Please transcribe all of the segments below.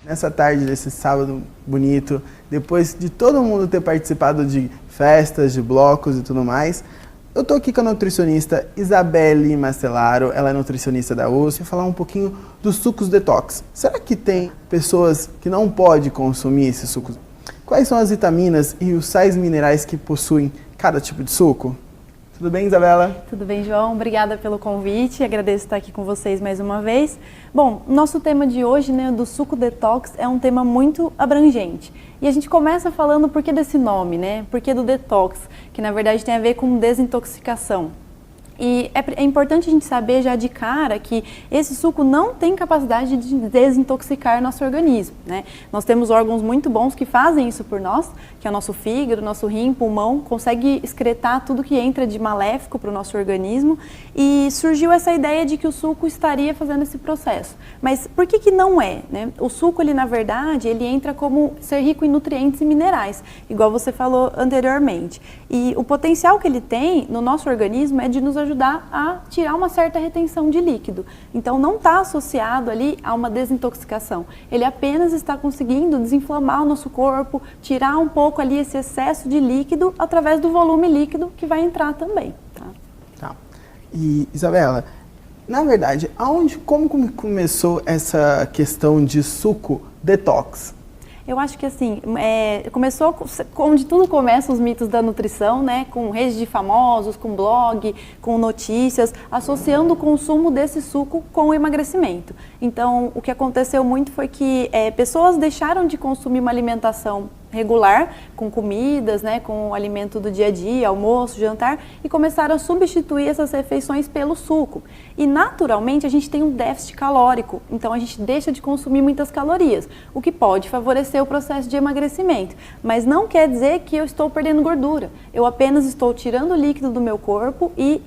Nessa tarde desse sábado bonito, depois de todo mundo ter participado de festas, de blocos e tudo mais, eu tô aqui com a nutricionista Isabelle Mastelaro, ela é nutricionista da USP, vai falar um pouquinho dos sucos detox. Será que tem pessoas que não podem consumir esses sucos? Quais são as vitaminas e os sais minerais que possuem cada tipo de suco? Tudo bem, Isabela? Tudo bem, João. Obrigada pelo convite. Agradeço estar aqui com vocês mais uma vez. Bom, nosso tema de hoje, né, do suco detox, é um tema muito abrangente. E a gente começa falando por que desse nome, né? Por que do detox, que na verdade tem a ver com desintoxicação. E é importante a gente saber já de cara que esse suco não tem capacidade de desintoxicar nosso organismo, né? Nós temos órgãos muito bons que fazem isso por nós, que é o nosso fígado, nosso rim, pulmão, consegue excretar tudo que entra de maléfico para o nosso organismo, e surgiu essa ideia de que o suco estaria fazendo esse processo. Mas por que não é, né? O suco, ele na verdade, ele entra como ser rico em nutrientes e minerais, igual você falou anteriormente. E o potencial que ele tem no nosso organismo é de nos ajudar a tirar uma certa retenção de líquido. Então não está associado ali a uma desintoxicação. Ele apenas está conseguindo desinflamar o nosso corpo, tirar um pouco ali esse excesso de líquido através do volume líquido que vai entrar também. Tá. E Isabela, na verdade, como começou essa questão de suco detox? Eu acho que assim, começou onde tudo começa, os mitos da nutrição, né? Com redes de famosos, com blog, com notícias, associando o consumo desse suco com o emagrecimento. Então, o que aconteceu muito foi que pessoas deixaram de consumir uma alimentação regular, com comidas, né, com o alimento do dia a dia, almoço, jantar, e começaram a substituir essas refeições pelo suco. E naturalmente a gente tem um déficit calórico, então a gente deixa de consumir muitas calorias, o que pode favorecer o processo de emagrecimento. Mas não quer dizer que eu estou perdendo gordura, eu apenas estou tirando o líquido do meu corpo e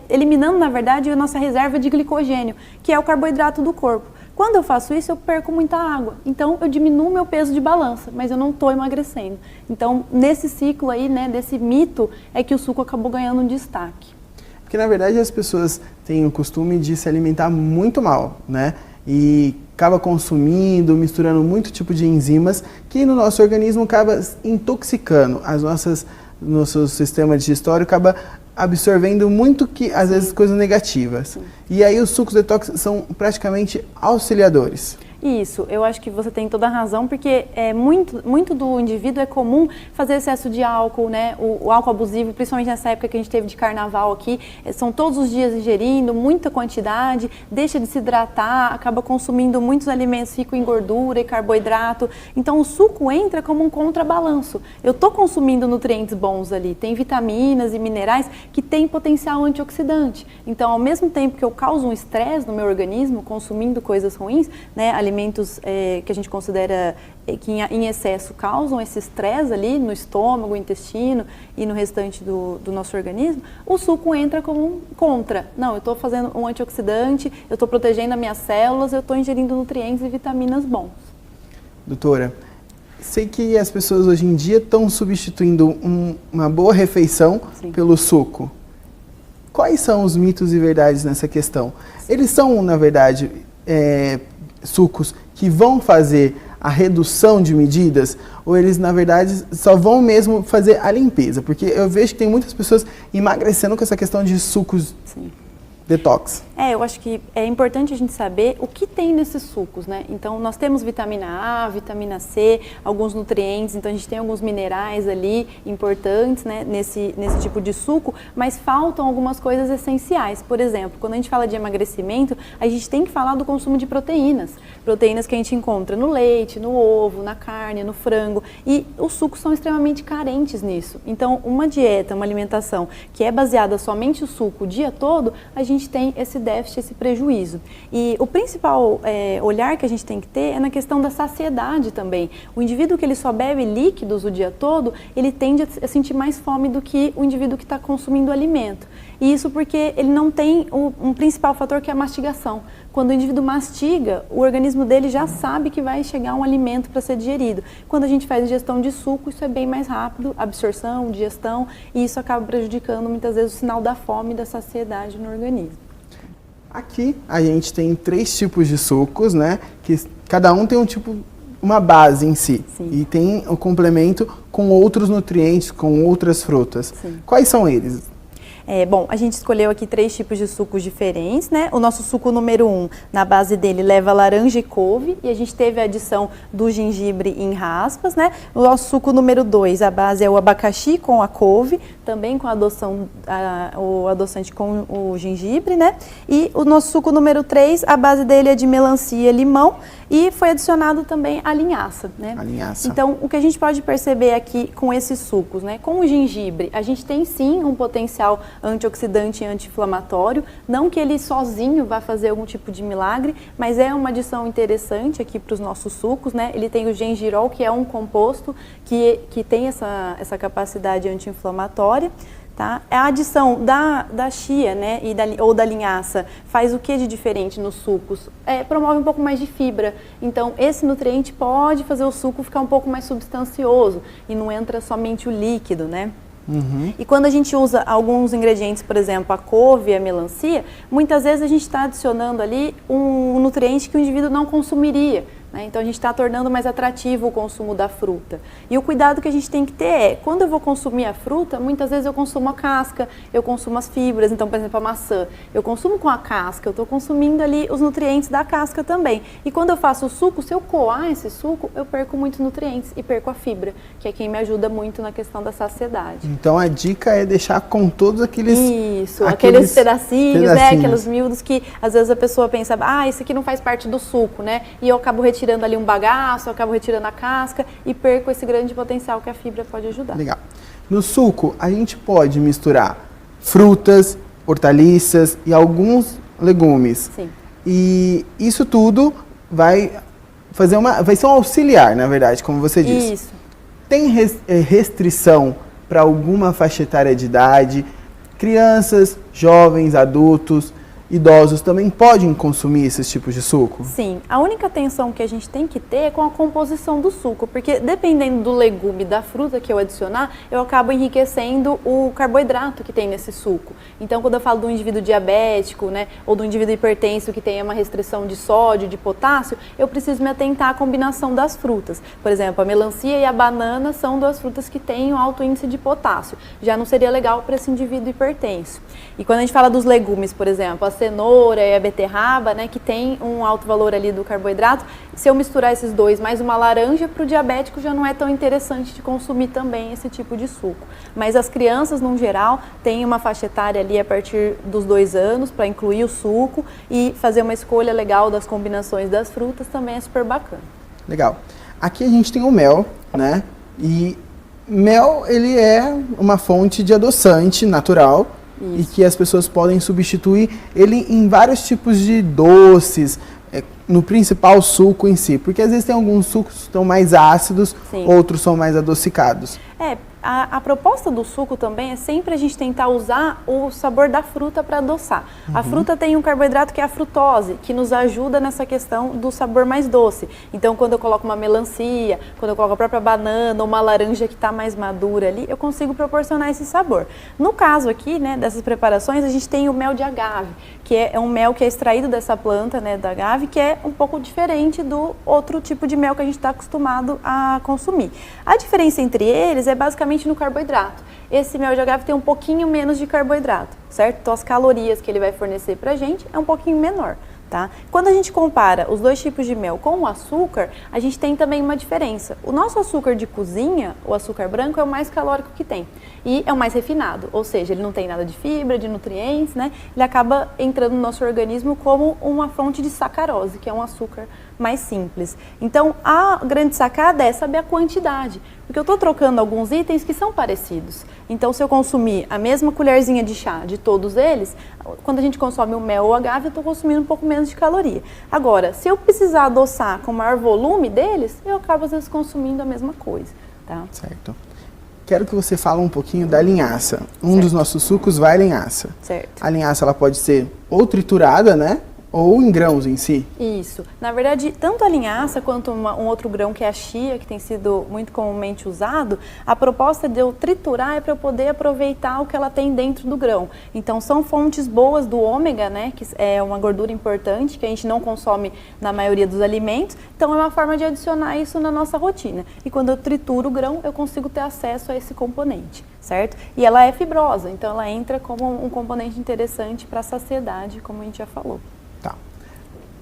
eliminando, na verdade, a nossa reserva de glicogênio, que é o carboidrato do corpo. Quando eu faço isso, eu perco muita água. Então, eu diminuo meu peso de balança, mas eu não estou emagrecendo. Então, nesse ciclo aí, né, desse mito, é que o suco acabou ganhando um destaque. Porque, na verdade, as pessoas têm o costume de se alimentar muito mal, né? E acaba consumindo, misturando muito tipo de enzimas, que no nosso organismo acaba intoxicando nosso sistema digestório, acaba absorvendo muito às vezes coisas negativas. Sim. E aí os sucos detox são praticamente auxiliadores. Isso, eu acho que você tem toda a razão, porque muito do indivíduo é comum fazer excesso de álcool, né? O álcool abusivo, principalmente nessa época que a gente teve de carnaval aqui, são todos os dias ingerindo muita quantidade, deixa de se hidratar, acaba consumindo muitos alimentos ricos em gordura e carboidrato. Então o suco entra como um contrabalanço. Eu estou consumindo nutrientes bons ali, tem vitaminas e minerais que têm potencial antioxidante. Então, ao mesmo tempo que eu causo um estresse no meu organismo, consumindo coisas ruins, né? Alimentos que a gente considera que em excesso causam esse estresse ali no estômago, intestino e no restante do nosso organismo, o suco entra como um contra. Não, eu estou fazendo um antioxidante, eu estou protegendo as minhas células, eu estou ingerindo nutrientes e vitaminas bons. Doutora, sei que as pessoas hoje em dia estão substituindo uma boa refeição pelo suco. Quais são os mitos e verdades nessa questão? Eles são, na verdade, sucos que vão fazer a redução de medidas, ou eles, na verdade, só vão mesmo fazer a limpeza? Porque eu vejo que tem muitas pessoas emagrecendo com essa questão de sucos detox. Eu acho que é importante a gente saber o que tem nesses sucos, né? Então, nós temos vitamina A, vitamina C, alguns nutrientes, então a gente tem alguns minerais ali importantes, né, nesse tipo de suco, mas faltam algumas coisas essenciais. Por exemplo, quando a gente fala de emagrecimento, a gente tem que falar do consumo de proteínas. Proteínas que a gente encontra no leite, no ovo, na carne, no frango, e os sucos são extremamente carentes nisso. Então, uma dieta, uma alimentação que é baseada somente no suco o dia todo, a gente tem esse déficit, esse prejuízo. E o principal olhar que a gente tem que ter é na questão da saciedade também. O indivíduo que ele só bebe líquidos o dia todo, ele tende a sentir mais fome do que o indivíduo que está consumindo alimento. E isso porque ele não tem um principal fator, que é a mastigação. Quando o indivíduo mastiga, o organismo dele já sabe que vai chegar um alimento para ser digerido. Quando a gente faz ingestão de suco, isso é bem mais rápido, absorção, digestão, e isso acaba prejudicando muitas vezes o sinal da fome e da saciedade no organismo. Aqui a gente tem 3 tipos de sucos, né? Que cada um tem um tipo uma base em si. Sim. E tem o complemento com outros nutrientes, com outras frutas. Sim. Quais são eles? Bom, a gente escolheu aqui 3 tipos de sucos diferentes, né? O nosso suco número 1, na base dele, leva laranja e couve, e a gente teve a adição do gengibre em raspas, né? O nosso suco número 2, a base é o abacaxi com a couve, também com a adoção, o adoçante com o gengibre, né? E o nosso suco número 3, a base dele é de melancia e limão, e foi adicionado também a linhaça, né? A linhaça. Então, o que a gente pode perceber aqui com esses sucos, né? Com o gengibre, a gente tem sim um potencial antioxidante e anti-inflamatório, não que ele sozinho vá fazer algum tipo de milagre, mas é uma adição interessante aqui para os nossos sucos, né? Ele tem o gengirol, que é um composto que tem essa capacidade anti-inflamatória. Tá? A adição da chia, né, ou da linhaça faz o que de diferente nos sucos? Promove um pouco mais de fibra. Então, esse nutriente pode fazer o suco ficar um pouco mais substancioso e não entra somente o líquido, né? Uhum. E quando a gente usa alguns ingredientes, por exemplo, a couve e a melancia, muitas vezes a gente está adicionando ali um nutriente que o indivíduo não consumiria. Então, a gente está tornando mais atrativo o consumo da fruta. E o cuidado que a gente tem que ter é, quando eu vou consumir a fruta, muitas vezes eu consumo a casca, eu consumo as fibras. Então, por exemplo, a maçã, eu consumo com a casca, eu estou consumindo ali os nutrientes da casca também. E quando eu faço o suco, se eu coar esse suco, eu perco muitos nutrientes e perco a fibra, que é quem me ajuda muito na questão da saciedade. Então, a dica é deixar com todos aqueles... Isso, aqueles pedacinhos, né? Aqueles miúdos que, às vezes, a pessoa pensa, isso aqui não faz parte do suco, né? E eu acabo retirando ali um bagaço, eu acabo retirando a casca e perco esse grande potencial que a fibra pode ajudar. Legal. No suco, a gente pode misturar frutas, hortaliças e alguns legumes. Sim. E isso tudo vai ser um auxiliar, na verdade, como você disse. Isso. Tem restrição para alguma faixa etária de idade? Crianças, jovens, adultos, idosos também podem consumir esses tipos de suco? Sim, a única atenção que a gente tem que ter é com a composição do suco, porque dependendo do legume, da fruta que eu adicionar, eu acabo enriquecendo o carboidrato que tem nesse suco. Então, quando eu falo do indivíduo diabético, né, ou do indivíduo hipertenso que tem uma restrição de sódio, de potássio, eu preciso me atentar à combinação das frutas. Por exemplo, a melancia e a banana são 2 frutas que têm um alto índice de potássio. Já não seria legal para esse indivíduo hipertenso. E quando a gente fala dos legumes, por exemplo, a cenoura e a beterraba, né, que tem um alto valor ali do carboidrato, se eu misturar esses 2 mais uma laranja, para o diabético já não é tão interessante de consumir também esse tipo de suco. Mas as crianças, no geral, têm uma faixa etária ali a partir dos 2 anos para incluir o suco e fazer uma escolha legal das combinações das frutas também é super bacana. Legal. Aqui a gente tem o mel, né? E mel, ele é uma fonte de adoçante natural. Isso. E que as pessoas podem substituir ele em vários tipos de doces, no principal suco em si. Porque às vezes tem alguns sucos que estão mais ácidos, sim, outros são mais adocicados. A proposta do suco também é sempre a gente tentar usar o sabor da fruta para adoçar. Uhum. A fruta tem um carboidrato que é a frutose, que nos ajuda nessa questão do sabor mais doce. Então, quando eu coloco uma melancia, quando eu coloco a própria banana ou uma laranja que está mais madura ali, eu consigo proporcionar esse sabor. No caso aqui, né, dessas preparações, a gente tem o mel de agave, que é um mel que é extraído dessa planta, né, da agave, que é um pouco diferente do outro tipo de mel que a gente está acostumado a consumir. A diferença entre eles é basicamente no carboidrato. Esse mel de agave tem um pouquinho menos de carboidrato, certo? Então, as calorias que ele vai fornecer pra gente é um pouquinho menor, tá? Quando a gente compara os 2 tipos de mel com o açúcar, a gente tem também uma diferença. O nosso açúcar de cozinha, o açúcar branco, é o mais calórico que tem e é o mais refinado, ou seja, ele não tem nada de fibra, de nutrientes, né? Ele acaba entrando no nosso organismo como uma fonte de sacarose, que é um açúcar mais simples. Então, a grande sacada é saber a quantidade, porque eu estou trocando alguns itens que são parecidos. Então, se eu consumir a mesma colherzinha de chá de todos eles, quando a gente consome o mel ou o agave, eu estou consumindo um pouco menos de caloria. Agora, se eu precisar adoçar com maior volume deles, eu acabo, às vezes, consumindo a mesma coisa. Tá? Certo. Quero que você fale um pouquinho da linhaça. Um dos nossos sucos vai linhaça. Certo. A linhaça ela pode ser ou triturada, né? Ou em grãos em si? Isso. Na verdade, tanto a linhaça quanto um outro grão que é a chia, que tem sido muito comumente usado, a proposta de eu triturar é para eu poder aproveitar o que ela tem dentro do grão. Então, são fontes boas do ômega, né, que é uma gordura importante que a gente não consome na maioria dos alimentos. Então, é uma forma de adicionar isso na nossa rotina. E quando eu trituro o grão, eu consigo ter acesso a esse componente, certo? E ela é fibrosa, então ela entra como um componente interessante para a saciedade, como a gente já falou. Tá.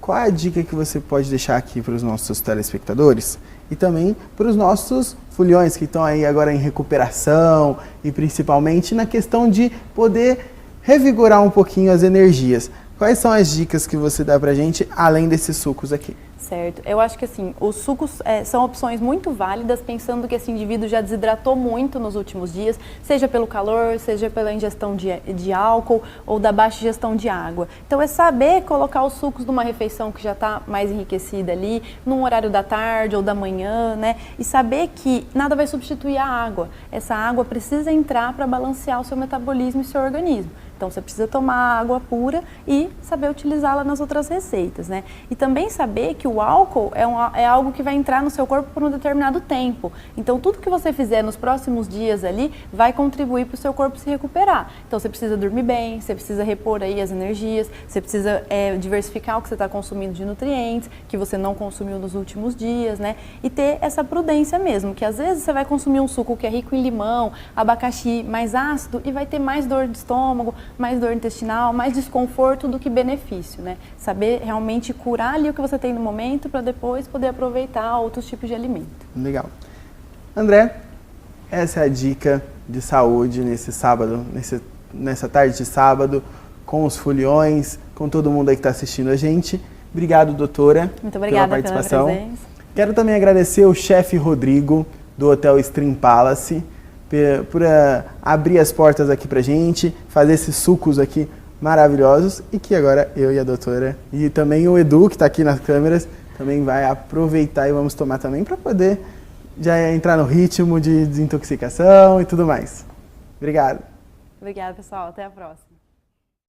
Qual é a dica que você pode deixar aqui para os nossos telespectadores e também para os nossos foliões que estão aí agora em recuperação e principalmente na questão de poder revigorar um pouquinho as energias? Quais são as dicas que você dá para a gente além desses sucos aqui? Certo. Eu acho que assim, os sucos são opções muito válidas, pensando que esse indivíduo já desidratou muito nos últimos dias, seja pelo calor, seja pela ingestão de álcool ou da baixa ingestão de água. Então é saber colocar os sucos numa refeição que já está mais enriquecida ali, num horário da tarde ou da manhã, né? E saber que nada vai substituir a água. Essa água precisa entrar para balancear o seu metabolismo e seu organismo. Então, você precisa tomar água pura e saber utilizá-la nas outras receitas, né? E também saber que o álcool é algo que vai entrar no seu corpo por um determinado tempo. Então, tudo que você fizer nos próximos dias ali vai contribuir para o seu corpo se recuperar. Então, você precisa dormir bem, você precisa repor aí as energias, você precisa diversificar o que você está consumindo de nutrientes, que você não consumiu nos últimos dias, né? E ter essa prudência mesmo, que às vezes você vai consumir um suco que é rico em limão, abacaxi, mais ácido e vai ter mais dor de estômago, mais dor intestinal, mais desconforto do que benefício, né? Saber realmente curar ali o que você tem no momento para depois poder aproveitar outros tipos de alimento. Legal. André, essa é a dica de saúde nesse sábado, nessa tarde de sábado, com os foliões, com todo mundo aí que está assistindo a gente. Obrigado, doutora, muito obrigada pela participação. Pela presença. Quero também agradecer o chefe Rodrigo, do Hotel Stream Palace, por abrir as portas aqui pra gente, fazer esses sucos aqui maravilhosos e que agora eu e a doutora e também o Edu, que está aqui nas câmeras, também vai aproveitar e vamos tomar também para poder já entrar no ritmo de desintoxicação e tudo mais. Obrigado. Obrigada, pessoal. Até a próxima.